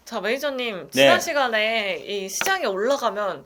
자, 매니저님, 네. 지난 시간에 이 시장에 올라가면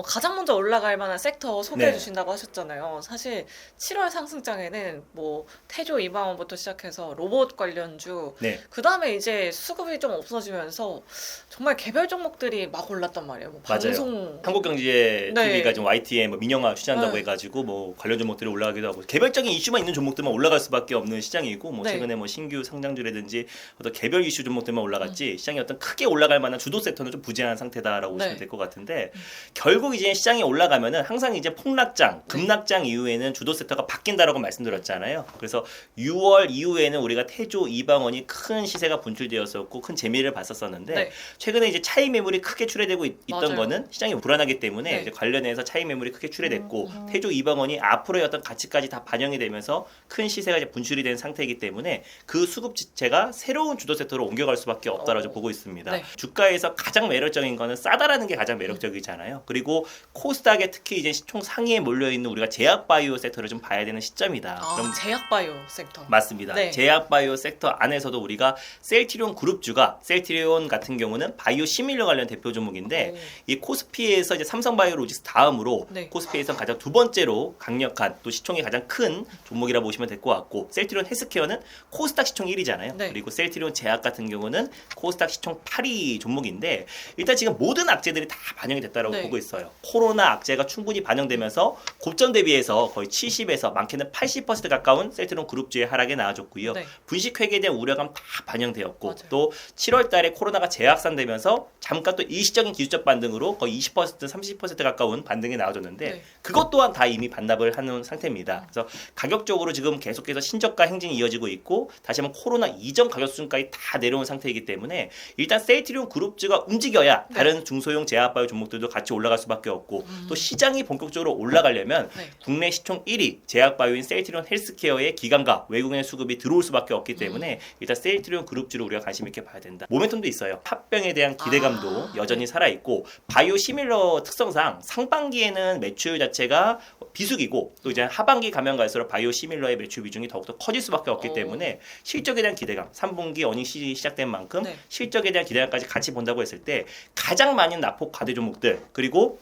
가장 먼저 올라갈 만한 섹터 소개해 네. 주신다고 하셨잖아요. 사실 7월 상승장에는 뭐 태조 이방원부터 시작해서 로봇 관련주, 네. 그 다음에 이제 수급이 좀 없어지면서 정말 개별 종목들이 막 올랐단 말이에요. 뭐 맞아요. 방송, 한국경제 네. TV가 지금 YTN 뭐 민영화 추진한다고 네. 해가지고 뭐 관련 종목들이 올라가기도 하고 개별적인 이슈만 있는 종목들만 올라갈 수밖에 없는 시장이고 뭐 네. 최근에 뭐 신규 상장주라든지 어떤 개별 이슈 종목들만 올라갔지 시장이 어떤 크게 올라갈 만한 주도 섹터는 좀 부재한 상태다라고 보시면 네. 될 것 같은데 결국 이제 시장이 올라가면은 항상 이제 폭락장, 급락장 이후에는 주도 섹터가 바뀐다라고 말씀드렸잖아요. 그래서 6월 이후에는 우리가 태조 이방원이 큰 시세가 분출되었었고 큰 재미를 봤었었는데 네. 최근에 이제 차익 매물이 크게 출회되고 있던 맞아요. 거는 시장이 불안하기 때문에 네. 이제 관련해서 차익 매물이 크게 출회됐고 태조 이방원이 앞으로의 어떤 가치까지 다 반영이 되면서 큰 시세가 이제 분출이 된 상태이기 때문에 그 수급 지체가 새로운 주도 섹터로 옮겨갈 수밖에 없다라고 보고 있습니다. 네. 주가에서 가장 매력적인 거는 싸다라는 게 가장 매력적이잖아요. 그리고 코스닥에 특히 이제 시총 상위에 몰려 있는 우리가 제약바이오 섹터를 좀 봐야 되는 시점이다. 그럼 제약바이오 섹터. 맞습니다. 네. 제약바이오 섹터 안에서도 우리가 셀트리온 그룹주가 셀트리온 같은 경우는 바이오 시밀러 관련 대표 종목인데 이 코스피에서 이제 삼성바이오로직스 다음으로 네. 코스피에서 가장 두 번째로 강력한 또 시총이 가장 큰 종목이라 보시면 될 것 같고 셀트리온 헬스케어는 코스닥 시총 1위잖아요. 네. 그리고 셀트리온 제약 같은 경우는 코스닥 시총 8위 종목인데 일단 지금 모든 악재들이 다 반영이 됐다라고 네. 보고 있어요. 코로나 악재가 충분히 반영되면서 고점 대비해서 거의 70에서 많게는 80% 가까운 셀트리온 그룹주의 하락에 나와줬고요. 네. 분식회계에 대한 우려감 다 반영되었고 맞아요. 또 7월 달에 코로나가 재확산되면서 잠깐 또 일시적인 기술적 반등으로 거의 20% 30% 가까운 반등이 나와줬는데 네. 그것 또한 다 이미 반납을 하는 상태입니다. 그래서 가격적으로 지금 계속해서 신저가 행진이 이어지고 있고 다시 한번 코로나 이전 가격 수준까지 다 내려온 상태이기 때문에 일단 셀트리온 그룹주가 움직여야 네. 다른 중소형 제약바이오 종목들도 같이 올라갈 수밖에 없고 또 시장이 본격적으로 올라가려면 네. 국내 시총 1위 제약바이오인 셀트리온 헬스케어의 기관과 외국인의 수급이 들어올 수밖에 없기 때문에 일단 셀트리온 그룹주를 우리가 관심 있게 봐야 된다. 모멘텀도 있어요. 합병에 대한 기대감도 여전히 살아있고 바이오 시밀러 특성상 상반기에는 매출 자체가 비수기고 또 이제 하반기 가면 갈수록 바이오 시밀러의 매출 비중이 더욱더 커질 수밖에 없기 때문에 실적에 대한 기대감 3분기 어닝 시즌이 시작된 만큼 네. 실적에 대한 기대감까지 같이 본다고 했을 때 가장 많은 낙폭 과대 종목들 그리고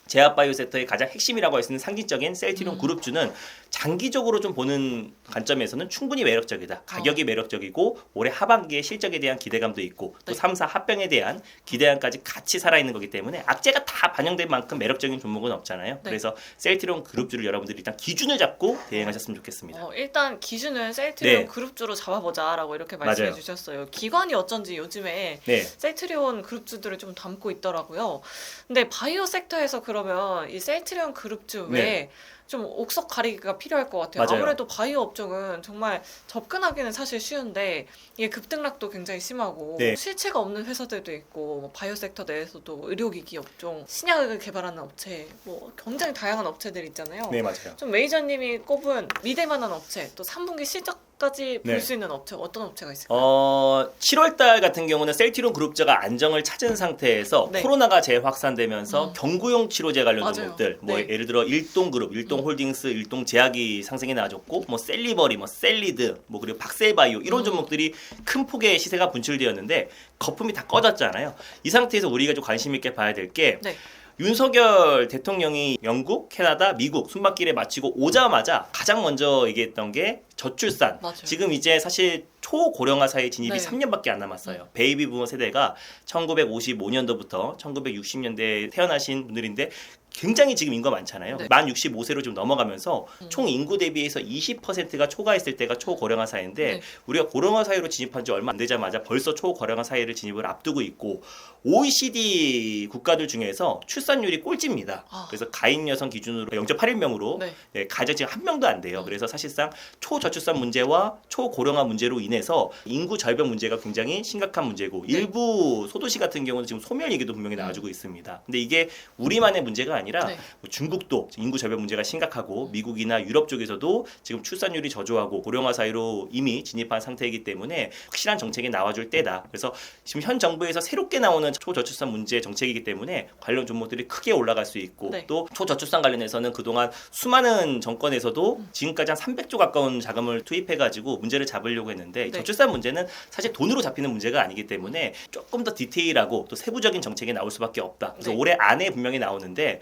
제약바이오 섹터의 가장 핵심이라고 할 수 있는 상징적인 셀트리온 그룹주는 장기적으로 좀 보는 관점에서는 충분히 매력적이다. 가격이 매력적이고 올해 하반기에 실적에 대한 기대감도 있고 또 네. 3사 합병에 대한 기대감까지 같이 살아있는 거기 때문에 악재가 다 반영된 만큼 매력적인 종목은 없잖아요. 네. 그래서 셀트리온 그룹주를 여러분들이 일단 기준을 잡고 대응하셨으면 좋겠습니다. 일단 기준은 셀트리온 네. 그룹주로 잡아보자라고 이렇게 말씀해 맞아요. 주셨어요. 기관이 어쩐지 요즘에 네. 셀트리온 그룹주들을 좀 담고 있더라고요. 근데 바이오 섹터에서 그러면 이 셀트리온 그룹주 외에 네. 좀 옥석 가리기가 필요할 것 같아요. 맞아요. 아무래도 바이오 업종은 정말 접근하기는 사실 쉬운데 이게 급등락도 굉장히 심하고 네. 실체가 없는 회사들도 있고 뭐 바이오 섹터 내에서도 의료기기 업종, 신약을 개발하는 업체, 뭐 굉장히 다양한 업체들 있잖아요. 네, 맞아요. 좀 메이저님이 꼽은 믿을만한 업체, 또 3분기 실적까지 볼 네. 수 있는 업체 어떤 업체가 있을까요? 7월 달 같은 경우는 셀트리온 그룹주가 안정을 찾은 상태에서 네. 코로나가 재확산되면서 경구용 치료제 관련 맞아요. 종목들 뭐 네. 예를 들어 일동그룹, 일동홀딩스, 일동제약이 상승이 나와줬고 뭐 셀리버리, 뭐 셀리드, 뭐 그리고 박셀바이오 이런 종목들이 큰 폭의 시세가 분출되었는데 거품이 다 꺼졌잖아요. 이 상태에서 우리가 좀 관심 있게 봐야 될 게 네. 윤석열 대통령이 영국, 캐나다, 미국 순방길에 마치고 오자마자 가장 먼저 얘기했던 게 저출산. 맞아요. 지금 이제 사실 초고령화 사회 진입이 네. 3년밖에 안 남았어요. 베이비 부머 세대가 1955년도부터 1960년대에 태어나신 분들인데 굉장히 지금 인구가 많잖아요. 네. 만 65세로 좀 넘어가면서 총 인구 대비해서 20%가 초과했을 때가 초고령화 사회인데 네. 우리가 고령화 사회로 진입한 지 얼마 안 되자마자 벌써 초고령화 사회를 진입을 앞두고 있고 OECD 국가들 중에서 출산율이 꼴찌입니다. 그래서 가인 여성 기준으로 0.81명으로 네. 가장 지금 한 명도 안 돼요. 그래서 사실상 초저출산 문제와 초고령화 문제로 인해서 인구 절벽 문제가 굉장히 심각한 문제고 네. 일부 소도시 같은 경우는 지금 소멸 얘기도 분명히 나와주고 있습니다. 근데 이게 우리만의 문제가 아니라 네. 뭐 중국도 인구 절벽 문제가 심각하고 미국이나 유럽 쪽에서도 지금 출산율이 저조하고 고령화 사회로 이미 진입한 상태이기 때문에 확실한 정책이 나와줄 때다. 그래서 지금 현 정부에서 새롭게 나오는 초저출산 문제 정책이기 때문에 관련 종목들이 크게 올라갈 수 있고 네. 또 초저출산 관련해서는 그동안 수많은 정권에서도 지금까지 한 300조 가까운 자금을 투입해가지고 문제를 잡으려고 했는데 네. 저출산 문제는 사실 돈으로 잡히는 문제가 아니기 때문에 조금 더 디테일하고 또 세부적인 정책이 나올 수밖에 없다. 그래서 네. 올해 안에 분명히 나오는데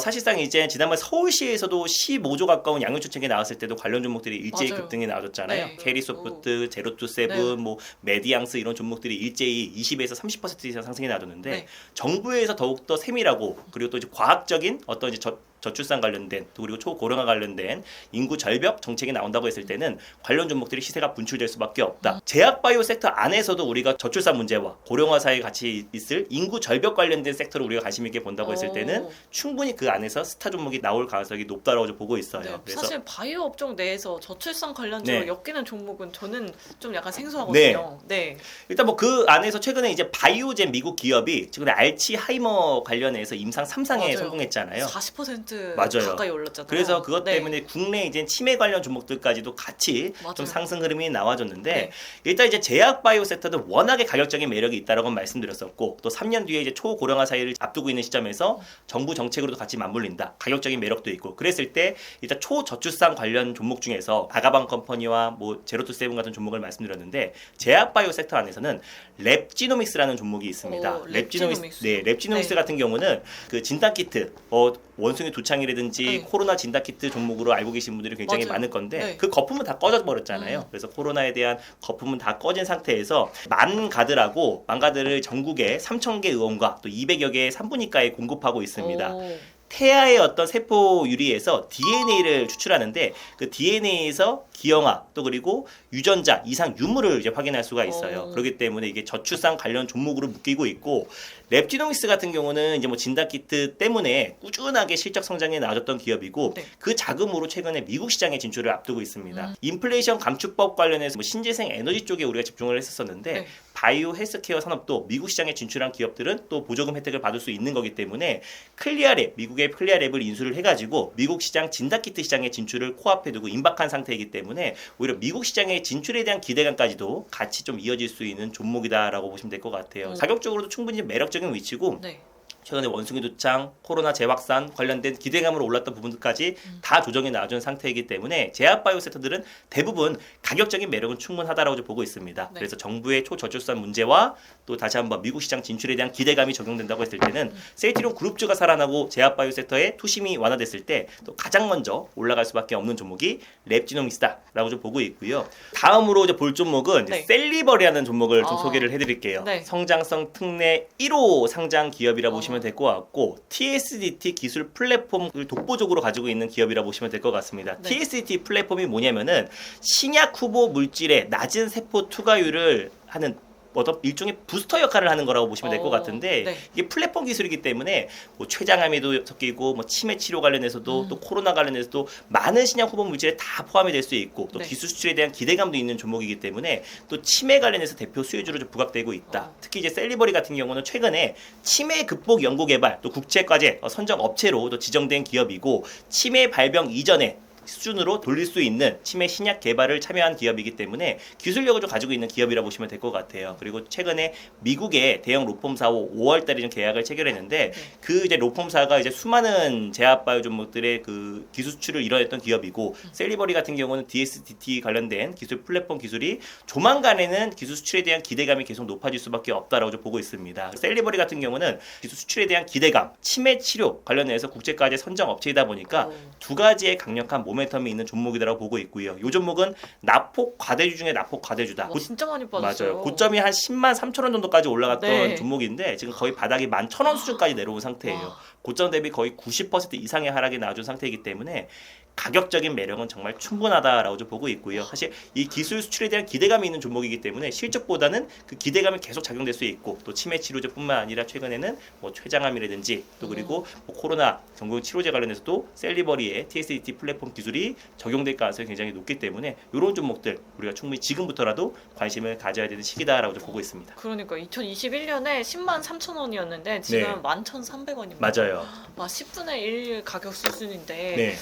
사실상 이제 지난번 서울시에서도 15조 가까운 양육주택이 나왔을 때도 관련 종목들이 일제히 맞아요. 급등이 나와줬잖아요. 네. 캐리소프트, 제로투세븐, 네. 뭐 메디앙스 이런 종목들이 일제히 20에서 30% 이상 상승이 나왔는데 네. 정부에서 더욱더 세밀하고 그리고 또 이제 과학적인 어떤 이제 저출산 관련된 또 그리고 초고령화 관련된 인구 절벽 정책이 나온다고 했을 때는 관련 종목들이 시세가 분출될 수밖에 없다. 제약바이오 섹터 안에서도 우리가 저출산 문제와 고령화 사이에 같이 있을 인구 절벽 관련된 섹터를 우리가 관심 있게 본다고 했을 때는 오. 충분히 그 안에서 스타 종목이 나올 가능성이 높다라고 좀 보고 있어요. 네, 그래서 사실 바이오 업종 내에서 저출산 관련주로 네. 엮이는 종목은 저는 좀 약간 생소하거든요. 네. 일단 뭐 그 안에서 최근에 이제 바이오젠 미국 기업이 최근에 알츠하이머 관련해서 임상 3상에 맞아요. 성공했잖아요. 40% 맞아요. 가까이 올랐잖아요. 그래서 그것 네. 때문에 국내 이제 치매 관련 종목들까지도 같이 맞아요. 좀 상승 흐름이 나와줬는데 네. 일단 이제 제약 바이오 섹터도 워낙에 가격적인 매력이 있다라고 말씀드렸었고 또 3년 뒤에 이제 초고령화 사회를 앞두고 있는 시점에서 정부 정책으로도 같이 맞물린다. 가격적인 매력도 있고 그랬을 때 일단 초저출산 관련 종목 중에서 아가방 컴퍼니와 뭐 제로투세븐 같은 종목을 말씀드렸는데 제약 바이오 섹터 안에서는 랩지노믹스라는 종목이 있습니다. 오, 랩지노믹스. 네, 랩지노믹스 네. 같은 경우는 그 진단 키트 원숭이 두창이라든지 네. 코로나 진단 키트 종목으로 알고 계신 분들이 굉장히 맞아요. 많을 건데 네. 그 거품은 다 꺼져 버렸잖아요. 그래서 코로나에 대한 거품은 다 꺼진 상태에서 만가들을 전국에 3,000개 의원과 또 200여 개의 산부인과에 공급하고 있습니다. 오. 태아의 어떤 세포 유리에서 DNA를 추출하는데 그 DNA에서 기형아 또 그리고 유전자 이상 유무를 이제 확인할 수가 있어요. 오. 그렇기 때문에 이게 저출산 관련 종목으로 묶이고 있고 랩지노믹스 같은 경우는 이제 뭐 진단 키트 때문에 꾸준하게 실적 성장에 나아졌던 기업이고 네. 그 자금으로 최근에 미국 시장에 진출을 앞두고 있습니다. 인플레이션 감축법 관련해서 뭐 신재생 에너지 쪽에 우리가 집중을 했었는데 네. 바이오 헬스케어 산업도 미국 시장에 진출한 기업들은 또 보조금 혜택을 받을 수 있는 거기 때문에 클리아랩 미국의 클리아랩을 인수를 해가지고 미국 시장 진단키트 시장에 진출을 코앞에 두고 임박한 상태이기 때문에 오히려 미국 시장의 진출에 대한 기대감까지도 같이 좀 이어질 수 있는 종목이다라고 보시면 될 것 같아요. 가격적으로도 충분히 매력적인 위치고 네. 최근에 원숭이 두창, 코로나 재확산 관련된 기대감으로 올랐던 부분들까지 다 조정이 나와준 상태이기 때문에 제약바이오 섹터들은 대부분 가격적인 매력은 충분하다라고 좀 보고 있습니다. 네. 그래서 정부의 초저출산 문제와 또 다시 한번 미국 시장 진출에 대한 기대감이 적용된다고 했을 때는 셀트리온 그룹주가 살아나고 제약바이오 섹터의 투심이 완화됐을 때 또 가장 먼저 올라갈 수밖에 없는 종목이 랩지노믹스다라고 좀 보고 있고요. 다음으로 이제 볼 종목은 네. 이제 셀리버리라는 종목을 좀 아. 소개를 해드릴게요. 네. 성장성 특례 1호 상장 기업이라 보시면 될 것 같고 TSDT 기술 플랫폼을 독보적으로 가지고 있는 기업이라 보시면 될 것 같습니다. 네. TSDT 플랫폼이 뭐냐면은 신약 후보 물질의 낮은 세포 투과율을 하는 어떤 일종의 부스터 역할을 하는 거라고 보시면 될 것 같은데 네. 이게 플랫폼 기술이기 때문에 뭐 췌장암에도 섞이고 뭐 치매 치료 관련해서도 또 코로나 관련해서도 많은 신약 후보 물질에 다 포함이 될 수 있고 또 네. 기술 수출에 대한 기대감도 있는 종목이기 때문에 또 치매 관련해서 대표 수혜주로 좀 부각되고 있다. 특히 이제 셀리버리 같은 경우는 최근에 치매 극복 연구 개발 또 국제과제 선정 업체로 또 지정된 기업이고 치매 발병 이전에 수준으로 돌릴 수 있는 치매 신약 개발을 참여한 기업이기 때문에 기술력을 좀 가지고 있는 기업이라 보시면 될 것 같아요. 그리고 최근에 미국의 대형 로펌사와 5월달에 좀 계약을 체결했는데 그 이제 로펌사가 이제 수많은 제약바이오 종목들의 그 기술 수출을 이뤄냈던 기업이고 셀리버리 같은 경우는 DSDT 관련된 기술 플랫폼 기술이 조만간에는 기술 수출에 대한 기대감이 계속 높아질 수밖에 없다라고 좀 보고 있습니다. 셀리버리 같은 경우는 기술 수출에 대한 기대감, 치매 치료 관련해서 국제과제 선정 업체이다 보니까 두 가지의 강력한 모멘텀이 있는 종목이라고 보고 있고요. 이 종목은 나폭 과대주 중에 나폭 과대주다. 와, 진짜 많이 빠졌어요. 맞아요. 고점이 한 10만 3천 원 정도까지 올라갔던 네. 종목인데 지금 거의 바닥이 11,000원 수준까지 내려온 상태예요. 와. 고점 대비 거의 90% 이상의 하락이 나와준 상태이기 때문에 가격적인 매력은 정말 충분하다라고 좀 보고 있고요. 사실 이 기술 수출에 대한 기대감이 있는 종목이기 때문에 실적보다는 그 기대감이 계속 작용될 수 있고 또 치매 치료제뿐만 아니라 최근에는 뭐 췌장암이라든지 또 그리고 뭐 코로나 전공 치료제 관련해서도 셀리버리의 TSDT 플랫폼 기술이 적용될 가능성이 굉장히 높기 때문에 이런 종목들 우리가 충분히 지금부터라도 관심을 가져야 되는 시기다라고 좀 보고 있습니다. 그러니까 2021년에 10만 3천 원이었는데 지금 네. 11,300원입니다. 맞아요. 10분의 1 가격 수준인데 네,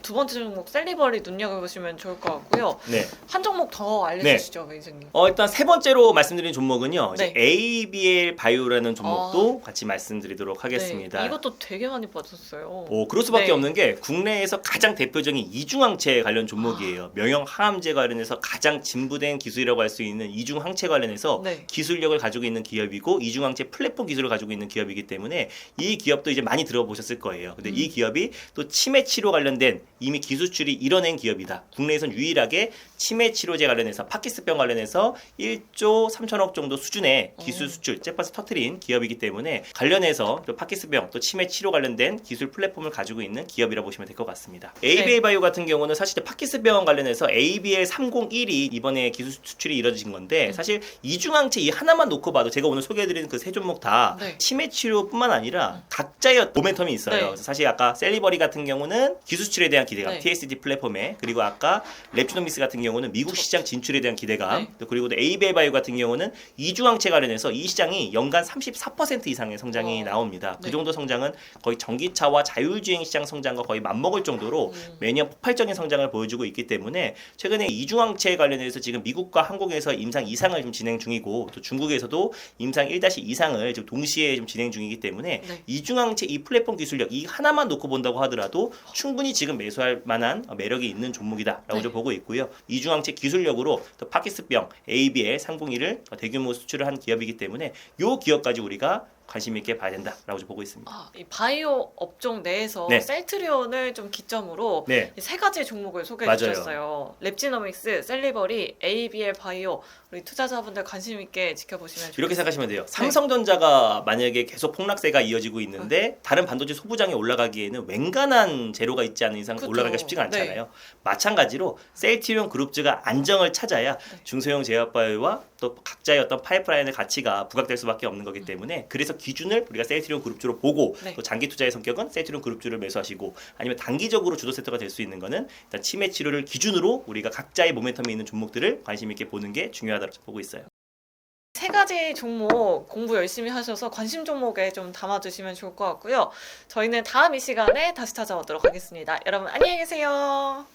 두 번째 종목 셀리버리 눈여겨보시면 좋을 것 같고요. 네. 한 종목 더 알려주시죠, 매니저님. 일단 세 번째로 말씀드린 종목은요. 네. 이제 ABL 바이오라는 종목도 같이 말씀드리도록 하겠습니다. 네, 이것도 되게 많이 빠졌어요. 그럴 수밖에 네. 없는 게 국내에서 가장 대표적인 이중항체 관련 종목이에요. 명형 항암제 관련해서 가장 진부된 기술이라고 할 수 있는 이중항체 관련해서 네. 기술력을 가지고 있는 기업이고 이중항체 플랫폼 기술을 가지고 있는 기업이기 때문에 이 기업도 이제 많이 들어보셨을 거예요. 근데 이 기업이 또 치매 치료 관련된 이미 기술 수출이 이뤄낸 기업이다. 국내에선 유일하게 치매 치료제 관련해서 파킨슨병 관련해서 1조 3천억 정도 수준의 기술 수출 잭팟을 터트린 기업이기 때문에 관련해서 또 파킨슨병 또 치매 치료 관련된 기술 플랫폼을 가지고 있는 기업이라 보시면 될 것 같습니다. ABL 바이오 같은 경우는 사실 파킨슨병 관련해서 ABL 301이 이번에 기술 수출이 이뤄진 건데 사실 이중항체 이 하나만 놓고 봐도 제가 오늘 소개해드리는 그 세 종목 다 네. 치매 치료뿐만 아니라 각자의 모멘텀이 있어요. 네. 그래서 사실 아까 셀리버리 같은 경우는 기술 수출에 대한 기대감, 네. TSD 플랫폼에 그리고 아까 랩지노믹스 같은 경우는 미국 시장 진출에 대한 기대감, 네. 또 그리고 또 ABL 바이오 같은 경우는 이중항체 관련해서 이 시장이 연간 34% 이상의 성장이 나옵니다. 네. 그 정도 성장은 거의 전기차와 자율주행 시장 성장과 거의 맞먹을 정도로 매년 폭발적인 성장을 보여주고 있기 때문에 최근에 이중항체 관련해서 지금 미국과 한국에서 임상 2상을 좀 진행 중이고 또 중국에서도 임상 1-2상을 지금 동시에 좀 진행 중이기 때문에 네. 이중항체 이 플랫폼 기술력 이 하나만 놓고 본다고 하더라도 충분히 지금 매수할 만한 매력이 있는 종목이다라고 네. 좀 보고 있고요. 이중항체 기술력으로 또 파킨슨병 ABL 301을 대규모 수출을 한 기업이기 때문에 이 기업까지 우리가 관심 있게 봐야 된다라고 좀 보고 있습니다. 이 바이오 업종 내에서 네. 셀트리온을 좀 기점으로 네. 세 가지 종목을 소개해 맞아요. 주셨어요. 랩지노믹스, 셀리버리, ABL 바이오. 우리 투자자분들 관심 있게 지켜보시면 좋겠습니다. 이렇게 생각하시면 돼요. 삼성전자가 만약에 계속 폭락세가 이어지고 있는데 다른 반도체 소부장에 올라가기에는 웬간한 재료가 있지 않은 이상 그쵸. 올라가기가 쉽지가 않잖아요. 네. 마찬가지로 셀트리온 그룹주가 안정을 찾아야 중소형 제약바이오와 또 각자의 어떤 파이프라인의 가치가 부각될 수밖에 없는 거기 때문에 그래서 기준을 우리가 셀트리온 그룹주로 보고 네. 또 장기 투자의 성격은 셀트리온 그룹주를 매수하시고 아니면 단기적으로 주도 세터가 될 수 있는 거는 일단 치매 치료를 기준으로 우리가 각자의 모멘텀이 있는 종목들을 관심 있게 보는 게 중요하다고 보고 있어요. 세 가지 종목 공부 열심히 하셔서 관심 종목에 좀 담아주시면 좋을 것 같고요. 저희는 다음 이 시간에 다시 찾아오도록 하겠습니다. 여러분 안녕히 계세요.